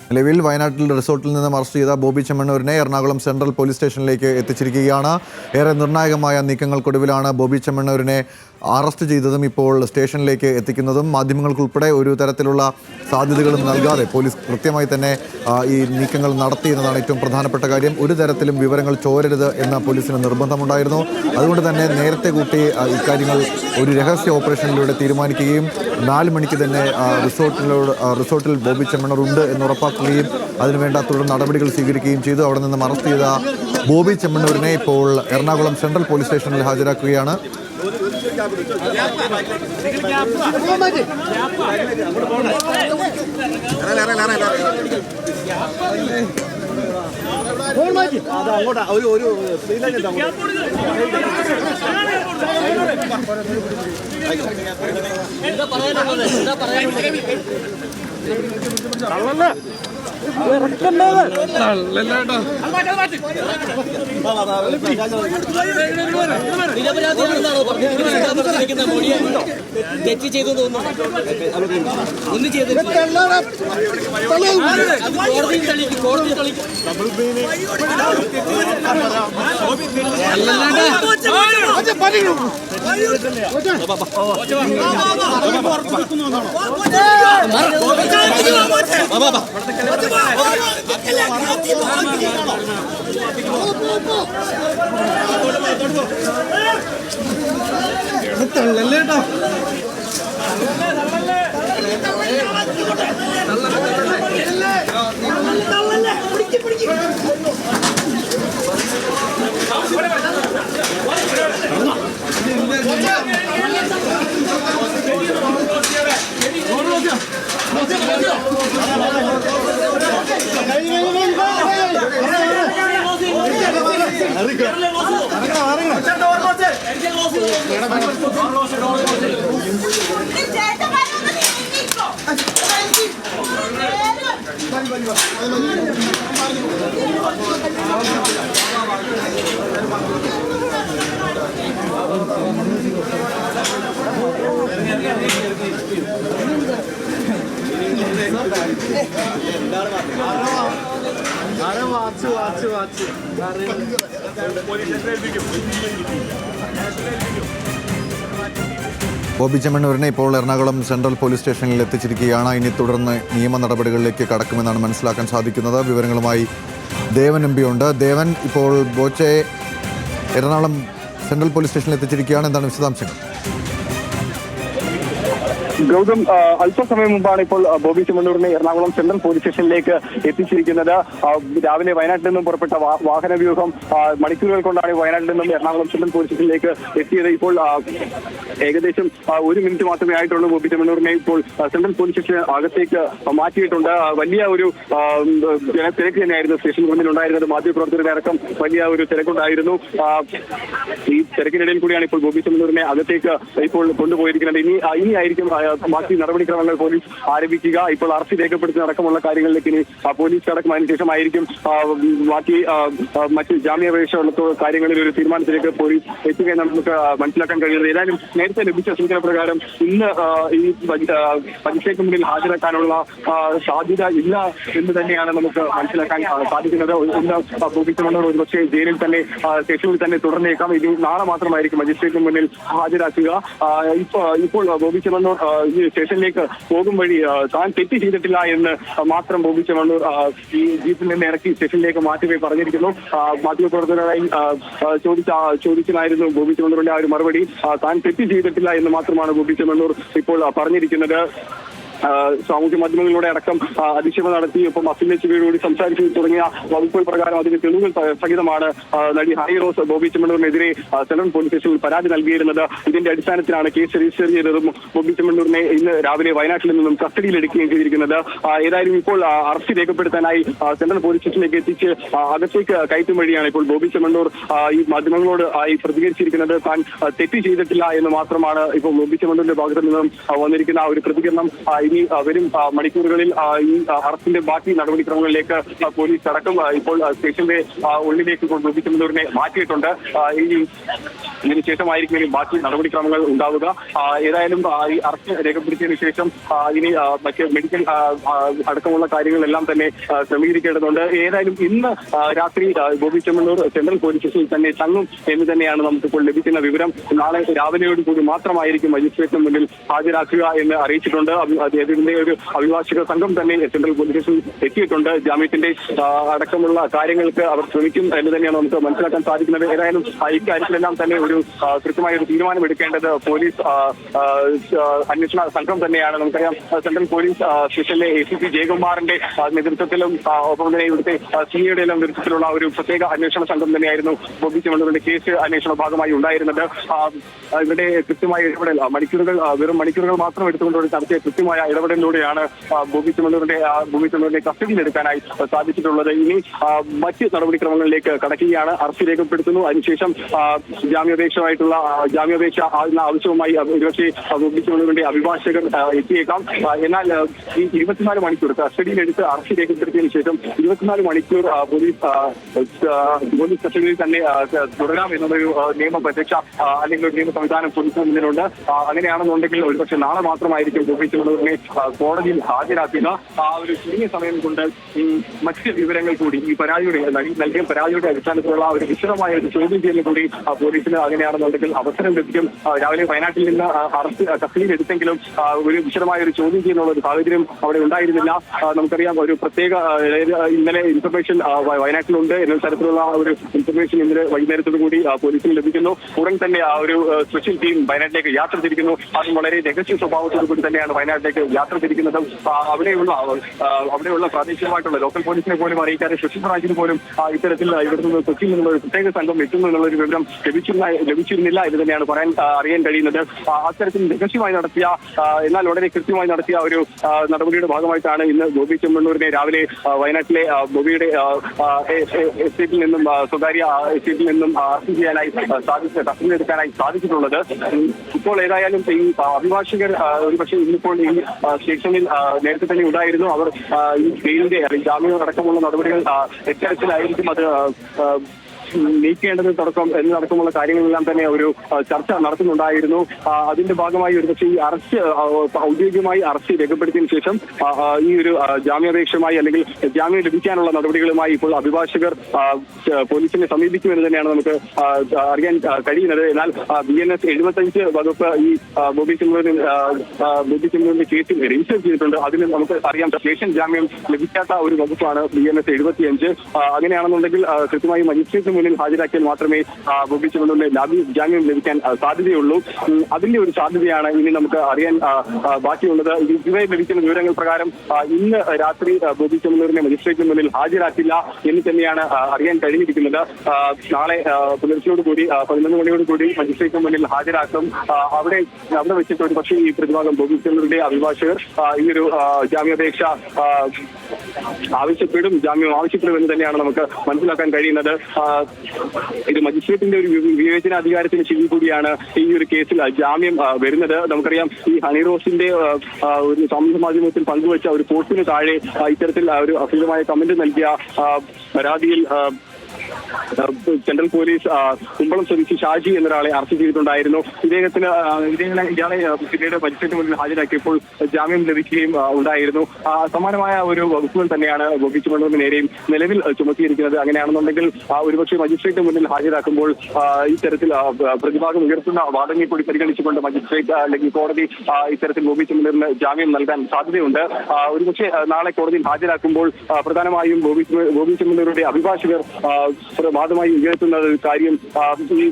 നിലവിൽ വയനാട്ടിൽ റിസോർട്ടിൽ നിന്നും അറസ്റ്റ് ചെയ്ത ബോബി ചെമ്മണ്ണൂരിനെ എറണാകുളം സെൻട്രൽ പോലീസ് സ്റ്റേഷനിലേക്ക് എത്തിച്ചിരിക്കുകയാണ്. ഏറെ നിർണായകമായ നീക്കങ്ങൾക്കൊടുവിലാണ് ബോബി ചെമ്മണ്ണൂരിനെ അറസ്റ്റ് ചെയ്തതും ഇപ്പോൾ സ്റ്റേഷനിലേക്ക് എത്തിക്കുന്നതും. മാധ്യമങ്ങൾക്കുൾപ്പെടെ ഒരു തരത്തിലുള്ള സാധ്യതകളും നൽകാതെ പോലീസ് കൃത്യമായി തന്നെ ഈ നീക്കങ്ങൾ നടത്തിയെന്നതാണ് ഏറ്റവും പ്രധാനപ്പെട്ട കാര്യം. ഒരു തരത്തിലും വിവരങ്ങൾ ചോരരുത് എന്ന പോലീസിന് നിർബന്ധമുണ്ടായിരുന്നു. അതുകൊണ്ട് തന്നെ നേരത്തെ കൂട്ടി ഇക്കാര്യങ്ങൾ ഒരു രഹസ്യ ഓപ്പറേഷനിലൂടെ തീരുമാനിക്കുകയും 4 മണിക്ക് തന്നെ റിസോർട്ടിൽ ബോബി ചെമ്മണ്ണൂർ ഉണ്ട് എന്ന് ഉറപ്പാക്കുകയും അതിനുവേണ്ട തുടർ നടപടികൾ സ്വീകരിക്കുകയും ചെയ്തു. അവിടെ നിന്നും അറസ്റ്റ് ചെയ്ത ബോബി ചെമ്മണ്ണൂരിനെ ഇപ്പോൾ എറണാകുളം സെൻട്രൽ പോലീസ് സ്റ്റേഷനിൽ ഹാജരാക്കുകയാണ്. തെറ്റ് ചെയ്തു തോന്നുന്നു. ഒന്നും ചെയ്തില്ല. കോടതി തെളിയിക്കും. ബോബി ചെമ്മണ്ണൂരിനെ ഇപ്പോൾ എറണാകുളം സെൻട്രൽ പോലീസ് സ്റ്റേഷനിൽ എത്തിച്ചിരിക്കുകയാണ്. ഇനി തുടർന്ന് നിയമ നടപടികളിലേക്ക് കടക്കുമെന്നാണ് മനസ്സിലാക്കാൻ സാധിക്കുന്നത്. വിവരങ്ങളുമായി ദേവൻ എം പി ഉണ്ട്. ദേവൻ, ഇപ്പോൾ ബോച്ചെ എറണാകുളം സെൻട്രൽ പോലീസ് സ്റ്റേഷനിൽ എത്തിച്ചിരിക്കുകയാണ്. എന്താണ് വിശദാംശങ്ങൾ? ഗൗതം, അല്പസമയം മുമ്പാണ് ഇപ്പോൾ ബോബി ചെമ്മണ്ണൂരിനെ എറണാകുളം സെൻട്രൽ പോലീസ് സ്റ്റേഷനിലേക്ക് എത്തിച്ചിരിക്കുന്നത്. രാവിലെ വയനാട്ടിൽ നിന്നും പുറപ്പെട്ട വാഹന വ്യൂഹം മണിക്കൂറുകൾ കൊണ്ടാണ് വയനാട്ടിൽ നിന്നും എറണാകുളം സെൻട്രൽ പോലീസ് സ്റ്റേഷനിലേക്ക് എത്തിയത്. ഇപ്പോൾ ഏകദേശം 1 മിനിറ്റ് മാത്രമേ ആയിട്ടുള്ളൂ. ബോബി ചെമ്മണ്ണൂരിനെ ഇപ്പോൾ സെൻട്രൽ പോലീസ് സ്റ്റേഷൻ അകത്തേക്ക് മാറ്റിയിട്ടുണ്ട്. വലിയ ഒരു തിരക്ക് തന്നെയായിരുന്നു സ്റ്റേഷന് മുന്നിൽ ഉണ്ടായിരുന്നത്. മാധ്യമപ്രവർത്തകരുടെ അടക്കം വലിയ ഒരു തിരക്കുണ്ടായിരുന്നു. ഈ തിരക്കിനിടയിൽ കൂടിയാണ് ഇപ്പോൾ ബോബി ചെമ്മണ്ണൂരിനെ അകത്തേക്ക് ഇപ്പോൾ കൊണ്ടുപോയിരിക്കുന്നത്. ഇനിയായിരിക്കും ബാക്കി നടപടിക്രമങ്ങൾ പോലീസ് ആരംഭിക്കുക. ഇപ്പോൾ അറസ്റ്റ് രേഖപ്പെടുത്തി അടക്കമുള്ള കാര്യങ്ങളിലേക്ക് ഇനി പോലീസ് അടക്കം അതിനുശേഷമായിരിക്കും ബാക്കി മറ്റ് ജാമ്യാപേക്ഷയുള്ള കാര്യങ്ങളിൽ ഒരു തീരുമാനത്തിലേക്ക് പോലീസ് എത്തുകയെന്നാണ് നമുക്ക് മനസ്സിലാക്കാൻ കഴിയുന്നത്. ഏതായാലും നേരത്തെ ലഭിച്ച സൂചന പ്രകാരം ഇന്ന് ഈ മജിസ്ട്രേറ്റിന് മുന്നിൽ ഹാജരാക്കാനുള്ള സാധ്യത ഇല്ല എന്ന് തന്നെയാണ് നമുക്ക് മനസ്സിലാക്കാൻ സാധിക്കുന്നത്. ഇന്ന് ബോബി ചെമ്മണ്ണൂർ ഒരുപക്ഷെ ജയിലിൽ തന്നെ സ്റ്റേഷനിൽ തന്നെ തുടർന്നേക്കാം. ഇനി നാളെ മാത്രമായിരിക്കും മജിസ്ട്രേറ്റിന് മുന്നിൽ ഹാജരാക്കുക. ഇപ്പോൾ ബോബി ചെമ്മണ്ണൂർ ഈ സ്റ്റേഷനിലേക്ക് പോകും വഴി താൻ തെറ്റ് ചെയ്തിട്ടില്ല എന്ന് മാത്രം ബോബി ചെമ്മണ്ണൂർ ഈ ജീപ്പിൽ നിന്ന് ഇറക്കി സ്റ്റേഷനിലേക്ക് മാറ്റുകയും പറഞ്ഞിരിക്കുന്നു. മാധ്യമപ്രവർത്തകരായി ചോദിച്ചതായിരുന്നു ബോബി ചെമ്മണ്ണൂരിന്റെ ആ ഒരു മറുപടി. താൻ തെറ്റ് ചെയ്തിട്ടില്ല എന്ന് മാത്രമാണ് ബോബി ചെമ്മണ്ണൂർ ഇപ്പോൾ പറഞ്ഞിരിക്കുന്നത്. സാമൂഹ്യ മാധ്യമങ്ങളിലൂടെ അടക്കം അധിക്ഷേപം നടത്തി ഒപ്പം അഫിലിയേറ്റുകളോട് സംസാരിച്ചു തുടങ്ങിയ വകുപ്പുകൾ പ്രകാരം അതിന്റെ തെളിവുകൾ സഹിതമാണ് നടി ഹണി റോസ് ബോബി ചെമ്മണ്ണൂരിനെതിരെ സെൻട്രൽ പോലീസ് സ്റ്റേഷനിൽ പരാതി നൽകിയിരുന്നത്. ഇതിന്റെ അടിസ്ഥാനത്തിലാണ് കേസ് രജിസ്റ്റർ ചെയ്തതും ബോബി ചെമ്മണ്ണൂരിനെ ഇന്ന് രാവിലെ വയനാട്ടിൽ നിന്നും കസ്റ്റഡിയിൽ എടുക്കുകയും ചെയ്തിരിക്കുന്നത്. ഏതായാലും ഇപ്പോൾ അറസ്റ്റ് രേഖപ്പെടുത്താനായി സെൻട്രൽ പോലീസ് സ്റ്റേഷനിലേക്ക് എത്തിച്ച് അകത്തേക്ക് കയറ്റും വഴിയാണ് ഇപ്പോൾ ബോബി ചെമ്മണ്ണൂർ ഈ മാധ്യമങ്ങളോട് പ്രതികരിച്ചിരിക്കുന്നത്. താൻ തെറ്റ് ചെയ്തിട്ടില്ല എന്ന് മാത്രമാണ് ഇപ്പോൾ ബോബി ചെമ്മണ്ണൂരിന്റെ ഭാഗത്തു നിന്നും വന്നിരിക്കുന്ന ആ ഒരു പ്രതികരണം. ഇനി വരും മണിക്കൂറുകളിൽ ഈ അറസ്റ്റിന്റെ ബാക്കി നടപടിക്രമങ്ങളിലേക്ക് പോലീസ് അടക്കം ഇപ്പോൾ സ്റ്റേഷന്റെ ഉള്ളിലേക്ക് ബോബി ചെമ്മണ്ണൂരിനെ മാറ്റിയിട്ടുണ്ട്. ഇതിനുശേഷമായിരിക്കും ഇനി ബാക്കി നടപടിക്രമങ്ങൾ ഉണ്ടാവുക. ഏതായാലും ഈ അറസ്റ്റ് രേഖപ്പെടുത്തിയതിനു ശേഷം ഇനി മറ്റ് മെഡിക്കൽ അടക്കമുള്ള കാര്യങ്ങളെല്ലാം തന്നെ ക്രമീകരിക്കേണ്ടതുണ്ട്. ഏതായാലും ഇന്ന് രാത്രി ബോബി ചെമ്മണ്ണൂർ സെൻട്രൽ പോലീസ് സ്റ്റേഷനിൽ തന്നെ തങ്ങും എന്ന് തന്നെയാണ് നമുക്കിപ്പോൾ ലഭിക്കുന്ന വിവരം. നാളെ രാവിലെയോട് കൂടി മാത്രമായിരിക്കും മജിസ്ട്രേറ്റിന് മുന്നിൽ ഹാജരാക്കുക എന്ന് അറിയിച്ചിട്ടുണ്ട്. അദ്ദേഹത്തിന്റെ ഒരു അഭിഭാഷക സംഘം തന്നെ സെൻട്രൽ പോലീസ് സ്റ്റേഷനിൽ എത്തിയിട്ടുണ്ട്. ജാമ്യത്തിന്റെ അടക്കമുള്ള കാര്യങ്ങൾക്ക് അവർ ശ്രമിക്കും എന്ന് തന്നെയാണ് നമുക്ക് മനസ്സിലാക്കാൻ സാധിക്കുന്നത്. ഏതായാലും ഇക്കാര്യത്തിലെല്ലാം തന്നെ ഒരു കൃത്യമായ ഒരു തീരുമാനം എടുക്കേണ്ടത് പോലീസ് അന്വേഷണ സംഘം തന്നെയാണ്. നമുക്കറിയാം സെൻട്രൽ പോലീസ് സ്റ്റേഷനിലെ ACP ജയകുമാറിന്റെ നേതൃത്വത്തിലും ഒപ്പം തന്നെ ഇവിടുത്തെ സിയുടെ എല്ലാം നേതൃത്വത്തിലുള്ള ഒരു പ്രത്യേക അന്വേഷണ സംഘം തന്നെയായിരുന്നു ബോബി ചെമ്മണ്ണൂരിന്റെ കേസ് അന്വേഷണ ഭാഗമായി ഉണ്ടായിരുന്നത്. ഇവിടെ കൃത്യമായ ഇടപെടൽ വെറും മണിക്കൂറുകൾ മാത്രം എടുത്തുകൊണ്ട് നടത്തിയ കൃത്യമായ ഇടപെടലിലൂടെയാണ് ബോബി ചെമ്മണ്ണൂരിന്റെ കസ്റ്റഡിയിലെടുക്കാനായി സാധിച്ചിട്ടുള്ളത്. ഇനി മറ്റ് നടപടിക്രമങ്ങളിലേക്ക് കടക്കുകയാണ്. അറസ്റ്റ് രേഖപ്പെടുത്തുന്നു. അതിനുശേഷം ജാമ്യാപേക്ഷ ആവശ്യവുമായി ഒരുപക്ഷെ ബോബി ചെമ്മണ്ണൂരിന്റെ അഭിഭാഷകർ എത്തിയേക്കാം. എന്നാൽ ഈ 24 മണിക്കൂർ കസ്റ്റഡിയിലെടുത്ത് അറസ്റ്റ് രേഖപ്പെടുത്തിയതിനു ശേഷം 24 മണിക്കൂർ പോലീസ് കസ്റ്റഡിയിൽ തന്നെ തുടരാം എന്നൊരു നിയമ പ്രത്യക്ഷ അല്ലെങ്കിൽ ഒരു നിയമ സംവിധാനം പോലീസിന് മുന്നിലുണ്ട്. അങ്ങനെയാണെന്നുണ്ടെങ്കിൽ ഒരുപക്ഷെ നാളെ മാത്രമായിരിക്കും ബോബി ചെമ്മണ്ണൂരിനെ കോടതിയിൽ ഹാജരാക്കുക. ഒരു ചുരുങ്ങിയ സമയം കൊണ്ട് മറ്റ് വിവരങ്ങൾ കൂടി ഈ നൽകിയ പരാതിയുടെ അടിസ്ഥാനത്തിലുള്ള ഒരു വിശദമായ ഒരു ചോദ്യം ചെയ്യൽ കൂടി പോലീസിന് അങ്ങനെയാണെന്നുണ്ടെങ്കിൽ അവസരം ലഭിക്കും. രാവിലെ വയനാട്ടിൽ നിന്ന് അറസ്റ്റ് കസ്റ്റഡിയിൽ എടുത്തെങ്കിലും ഒരു വിശദമായ ഒരു ചോദ്യം ചെയ്യുന്നുള്ള ഒരു സാഹചര്യം അവിടെ ഉണ്ടായിരുന്നില്ല. നമുക്കറിയാം ഒരു പ്രത്യേക ഇന്നലെ ഇൻഫർമേഷൻ വയനാട്ടിലുണ്ട് എന്ന തരത്തിലുള്ള ഒരു ഇൻഫർമേഷൻ ഇന്നലെ വൈകുന്നേരത്തോടു കൂടി പോലീസിന് ലഭിക്കുന്നു. ഉടൻ തന്നെ ഒരു സ്പെഷ്യൽ ടീം വയനാട്ടിലേക്ക് യാത്ര തിരിക്കുന്നു. അതും വളരെ രഹസ്യ സ്വഭാവത്തോടു കൂടി തന്നെയാണ് വയനാട്ടിലേക്ക് യാത്ര തിരിക്കുന്നത്. അവിടെയുള്ള പ്രാദേശികമായിട്ടുള്ള ലോക്കൽ പോലീസിനെ പോലും അറിയിക്കാതെ സ്പെഷ്യൽ ബ്രാഞ്ചിന് പോലും ഇത്തരത്തിൽ ഇവിടെ നിന്ന് കൊച്ചിയിൽ നിന്നുള്ള ഒരു പ്രത്യേക സംഘം എത്തുന്നു എന്നുള്ള ഒരു വിവരം ലഭിച്ചിരുന്നില്ല എന്ന് തന്നെയാണ് അറിയാൻ കഴിയുന്നത്. അത്തരത്തിൽ രഹസ്യമായി നടത്തിയ എന്നാൽ വളരെ കൃത്യമായി നടത്തിയ ഒരു നടപടിയുടെ ഭാഗമായിട്ടാണ് ഇന്ന് ബോബി ചെമ്മണ്ണൂരിനെ രാവിലെ വയനാട്ടിലെ ബോബിയുടെ എസ്റ്റേറ്റിൽ നിന്നും സ്വകാര്യ എസ്റ്റേറ്റിൽ നിന്നും അറസ്റ്റ് ചെയ്യാനായി കസ്റ്റഡിയിലെടുക്കാനായി സാധിച്ചിട്ടുള്ളത്. ഇപ്പോൾ ഏതായാലും ഈ അഭിഭാഷകർ ഒരുപക്ഷെ ഇന്നിപ്പോൾ ഈ സ്റ്റേഷനിൽ നേരത്തെ തന്നെ ഉണ്ടായിരുന്നു. അവർ ഈ ബെയിലിന്റെ അല്ലെങ്കിൽ ജാമ്യം അടക്കമുള്ള നടപടികൾ എത്തരത്തിലായിരിക്കും അത് നീക്കേണ്ടത് എന്നടക്കമുള്ള കാര്യങ്ങളെല്ലാം തന്നെ ഒരു ചർച്ച നടത്തുന്നുണ്ടായിരുന്നു. അതിന്റെ ഭാഗമായി ഒരുപക്ഷെ ഈ അറസ്റ്റ് ഔദ്യോഗികമായി അറസ്റ്റ് രേഖപ്പെടുത്തിയതിനു ശേഷം ഈ ഒരു ജാമ്യാപേക്ഷയുമായി അല്ലെങ്കിൽ ജാമ്യം ലഭിക്കാനുള്ള നടപടികളുമായി ഇപ്പോൾ അഭിഭാഷകർ പോലീസിനെ സമീപിക്കുമെന്ന് തന്നെയാണ് നമുക്ക് അറിയാൻ കഴിയുന്നത്. എന്നാൽ BNS 75 വകുപ്പ് ഈ ബോബി ചെമ്മണ്ണൂരിന്റെ കേസിൽ രജിസ്റ്റർ ചെയ്തിട്ടുണ്ട്. അതിന് നമുക്ക് അറിയാം സ്റ്റേഷൻ ജാമ്യം ലഭിക്കാത്ത ഒരു വകുപ്പാണ് BNS 75. അങ്ങനെയാണെന്നുണ്ടെങ്കിൽ കൃത്യമായി മജിസ്ട്രേറ്റ് മുന്നിൽ ഹാജരാക്കിയാൽ മാത്രമേ ബോബി ചെമ്മണ്ണൂരിന് ജാമ്യം ലഭിക്കാൻ സാധ്യതയുള്ളൂ. അതിന്റെ ഒരു സാധ്യതയാണ് ഇനി നമുക്ക് അറിയാൻ ബാക്കിയുള്ളത്. ഇതുവരെ ലഭിക്കുന്ന വിവരങ്ങൾ പ്രകാരം ഇന്ന് രാത്രി ബോബി ചെമ്മണ്ണൂരിനെ മജിസ്ട്രേറ്റിന് മുന്നിൽ ഹാജരാക്കില്ല എന്ന് തന്നെയാണ് അറിയാൻ കഴിഞ്ഞിരിക്കുന്നത്. നാളെ പുലർച്ചയോടുകൂടി 11 മണിയോടുകൂടി മജിസ്ട്രേറ്റിന് മുന്നിൽ ഹാജരാക്കും. അവിടെ വെച്ചിട്ട് ഒരു പക്ഷേ ഈ പ്രതിഭാഗം ബോബി ചെമ്മണ്ണൂരിന്റെ അഭിഭാഷകർ ഈ ഒരു ജാമ്യാപേക്ഷ ജാമ്യം ആവശ്യപ്പെടുമെന്ന് തന്നെയാണ് നമുക്ക് മനസ്സിലാക്കാൻ കഴിയുന്നത്. ഇത് മജിസ്ട്രേറ്റിന്റെ ഒരു വിവേചനാധികാരത്തിന് കീഴിൽ കൂടിയാണ് ഈ ഒരു കേസിൽ ജാമ്യം വരുന്നത്. നമുക്കറിയാം ഈ ഹണി റോസിന്റെ ഒരു സാമൂഹ്യ മാധ്യമത്തിൽ പങ്കുവച്ച ഒരു പോസ്റ്റിന് താഴെ ഇത്തരത്തിൽ ഒരു അശ്ലീലമായ കമന്റ് നൽകിയ പരാതിയിൽ സെൻട്രൽ പോലീസ് കുമ്പളം സ്വദേശി ഷാജി എന്നൊരാളെ അറസ്റ്റ് ചെയ്തിട്ടുണ്ടായിരുന്നു. ഇയാളെ പിന്നീട് മജിസ്ട്രേറ്റ് മുന്നിൽ ഹാജരാക്കിയപ്പോൾ ജാമ്യം ലഭിക്കുകയും ഉണ്ടായിരുന്നു. സമാനമായ ഒരു വകുപ്പുകൾ തന്നെയാണ് ബോബി ചെമ്മണ്ണൂരിന് നേരെയും നിലവിൽ ചുമത്തിയിരിക്കുന്നത്. അങ്ങനെയാണെന്നുണ്ടെങ്കിൽ ഒരുപക്ഷെ മജിസ്ട്രേറ്റ് മുന്നിൽ ഹാജരാക്കുമ്പോൾ ഇത്തരത്തിൽ പ്രതിഭാഗം ഉയർത്തുന്ന വാദങ്ങൾ കൂടി പരിഗണിച്ചുകൊണ്ട് മജിസ്ട്രേറ്റ് അല്ലെങ്കിൽ കോടതി ഇത്തരത്തിൽ ബോബി ചെമ്മണ്ണൂരിന് ജാമ്യം നൽകാൻ സാധ്യതയുണ്ട്. ഒരുപക്ഷെ നാളെ കോടതിയിൽ ഹാജരാക്കുമ്പോൾ പ്രധാനമായും ബോബി ചെമ്മണ്ണൂരിന്റെ അഭിഭാഷകർ വാദമായി ഉയർത്തുന്ന കാര്യം ഈ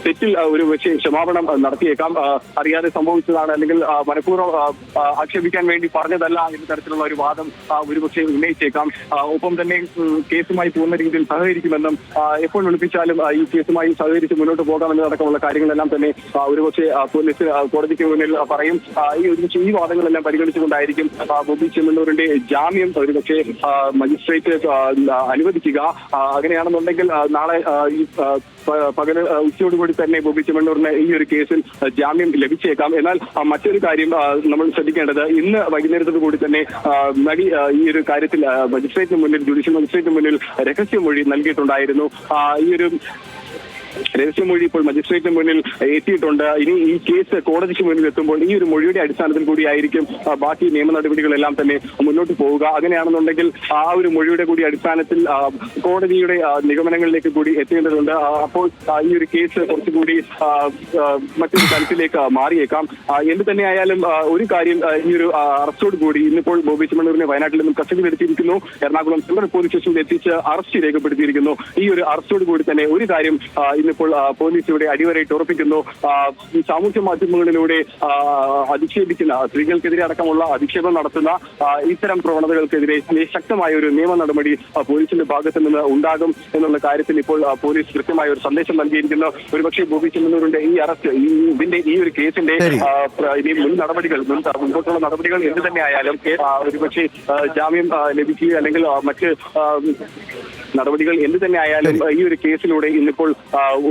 തെറ്റിൽ ഒരു പക്ഷേ ക്ഷമാപണം നടത്തിയേക്കാം. അറിയാതെ സംഭവിച്ചതാണ് അല്ലെങ്കിൽ മനഃപൂർവ്വം ആക്ഷേപിക്കാൻ വേണ്ടി പറഞ്ഞതല്ല എന്ന തരത്തിലുള്ള ഒരു വാദം ഒരുപക്ഷെ ഉന്നയിച്ചേക്കാം. ഒപ്പം തന്നെ കേസുമായി പൂർണ്ണ രീതിയിൽ സഹകരിക്കുമെന്നും എപ്പോൾ വിളിപ്പിച്ചാലും ഈ കേസുമായി സഹകരിച്ച് മുന്നോട്ട് പോകാമെന്നതടക്കമുള്ള കാര്യങ്ങളെല്ലാം തന്നെ ഒരുപക്ഷെ പോലീസ് കോടതിക്ക് മുന്നിൽ പറയും. ഈ വാദങ്ങളെല്ലാം പരിഗണിച്ചുകൊണ്ടായിരിക്കും ബോബി ചെമ്മണ്ണൂരിന്റെ ജാമ്യം ഒരുപക്ഷെ മജിസ്ട്രേറ്റ് അനുവദിക്കുക. അങ്ങനെയാണെന്നുണ്ടെങ്കിൽ അങ്ങനെയാണെന്നുണ്ടെങ്കിൽ നാളെ ഈ പകല് ഉച്ചയോടുകൂടി തന്നെ ബോബി ചെമ്മണ്ണൂരിന് ഈ ഒരു കേസിൽ ജാമ്യം ലഭിച്ചേക്കാം. എന്നാൽ മറ്റൊരു കാര്യം നമ്മൾ ശ്രദ്ധിക്കേണ്ടത്, ഇന്ന് വൈകുന്നേരത്തോടു കൂടി തന്നെ നടി ഈ ഒരു കാര്യത്തിൽ മജിസ്ട്രേറ്റിന് മുന്നിൽ, ജുഡീഷ്യൽ മജിസ്ട്രേറ്റിന് മുന്നിൽ രഹസ്യമൊഴി നൽകിയിട്ടുണ്ടായിരുന്നു. ഈ ഒരു രഹസ്യമൊഴി ഇപ്പോൾ മജിസ്ട്രേറ്റിന് മുന്നിൽ എത്തിയിട്ടുണ്ട്. ഇനി ഈ കേസ് കോടതിക്ക് മുന്നിൽ എത്തുമ്പോൾ ഈ ഒരു മൊഴിയുടെ അടിസ്ഥാനത്തിൽ കൂടിയായിരിക്കും ബാക്കി നിയമ നടപടികളെല്ലാം തന്നെ മുന്നോട്ട് പോവുക. അങ്ങനെയാണെന്നുണ്ടെങ്കിൽ ആ ഒരു മൊഴിയുടെ കൂടി അടിസ്ഥാനത്തിൽ കോടതിയുടെ നിഗമനങ്ങളിലേക്ക് കൂടി എത്തേണ്ടതുണ്ട്. അപ്പോൾ ഈ ഒരു കേസ് കുറച്ചുകൂടി മറ്റൊരു തലത്തിലേക്ക് മാറിയേക്കാം. എന്ത് തന്നെയായാലും ഒരു കാര്യം, ഈ ഒരു അറസ്റ്റോട് കൂടി ഇന്നിപ്പോൾ ബോബി ചെമ്മണ്ണൂരിനെ വയനാട്ടിൽ നിന്നും കസ്റ്റഡിയിലെത്തിയിരിക്കുന്നു. എറണാകുളം സെൻട്രൽ പോലീസ് സ്റ്റേഷനിൽ എത്തിച്ച് അറസ്റ്റ് രേഖപ്പെടുത്തിയിരിക്കുന്നു. ഈ ഒരു അറസ്റ്റോട് കൂടി തന്നെ ഒരു കാര്യം ഇന്നിപ്പോൾ പോലീസ് ഇവിടെ അടിവരയിട്ട് ഉറപ്പിക്കുന്നു. ഈ സാമൂഹ്യ മാധ്യമങ്ങളിലൂടെ അധിക്ഷേപിക്കുന്ന, സ്ത്രീകൾക്കെതിരെ അടക്കമുള്ള അധിക്ഷേപം നടത്തുന്ന ഇത്തരം പ്രവണതകൾക്കെതിരെ ശക്തമായ ഒരു നിയമ നടപടി പോലീസിന്റെ ഭാഗത്ത് നിന്ന് ഉണ്ടാകും എന്നുള്ള കാര്യത്തിൽ ഇപ്പോൾ പോലീസ് കൃത്യമായ ഒരു സന്ദേശം നൽകിയിരിക്കുന്നു. ഒരുപക്ഷെ ബോബി ചെമ്മണ്ണൂരിന്റെ ഈ അറസ്റ്റ്, ഈ ഒരു കേസിന്റെ ഇനി മുൻപോട്ടുള്ള നടപടികൾ എന്ത് തന്നെ ആയാലും ഒരുപക്ഷെ ജാമ്യം ലഭിക്കുക അല്ലെങ്കിൽ മറ്റ് നടപടികൾ എന്ത് തന്നെ ആയാലും ഈ ഒരു കേസിലൂടെ ഇന്നിപ്പോൾ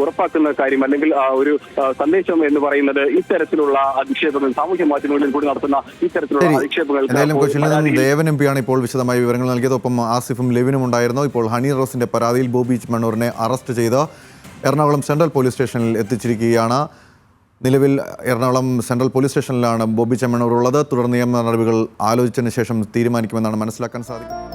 ഉറപ്പാക്കുന്ന കാര്യം അല്ലെങ്കിൽ ഒരു സന്ദേശം എന്ന് പറയുന്നത് ഇത്തരത്തിലുള്ള അധിക്ഷേപങ്ങൾ, സാമൂഹ്യ മാധ്യമങ്ങളിൽ കൂടി നടത്തുന്ന ഇത്തരത്തിലുള്ള അധിക്ഷേപങ്ങൾ. ദേവൻ എം പിയാണ് ഇപ്പോൾ വിശദമായ വിവരങ്ങൾ നൽകിയത്. ഒപ്പം ആസിഫും ലെവിനും ഉണ്ടായിരുന്നു. ഇപ്പോൾ ഹണി റോസിന്റെ പരാതിയിൽ ബോബി ചെമ്മണ്ണൂരിനെ അറസ്റ്റ് ചെയ്ത് എറണാകുളം സെൻട്രൽ പോലീസ് സ്റ്റേഷനിൽ എത്തിച്ചിരിക്കുകയാണ്. നിലവിൽ എറണാകുളം സെൻട്രൽ പോലീസ് സ്റ്റേഷനിലാണ് ബോബി ചെമ്മണ്ണൂർ ഉള്ളത്. തുടർ നിയമ നടപടികൾ ആലോചിച്ചതിന് ശേഷം തീരുമാനിക്കുമെന്നാണ് മനസ്സിലാക്കാൻ സാധിക്കുന്നത്.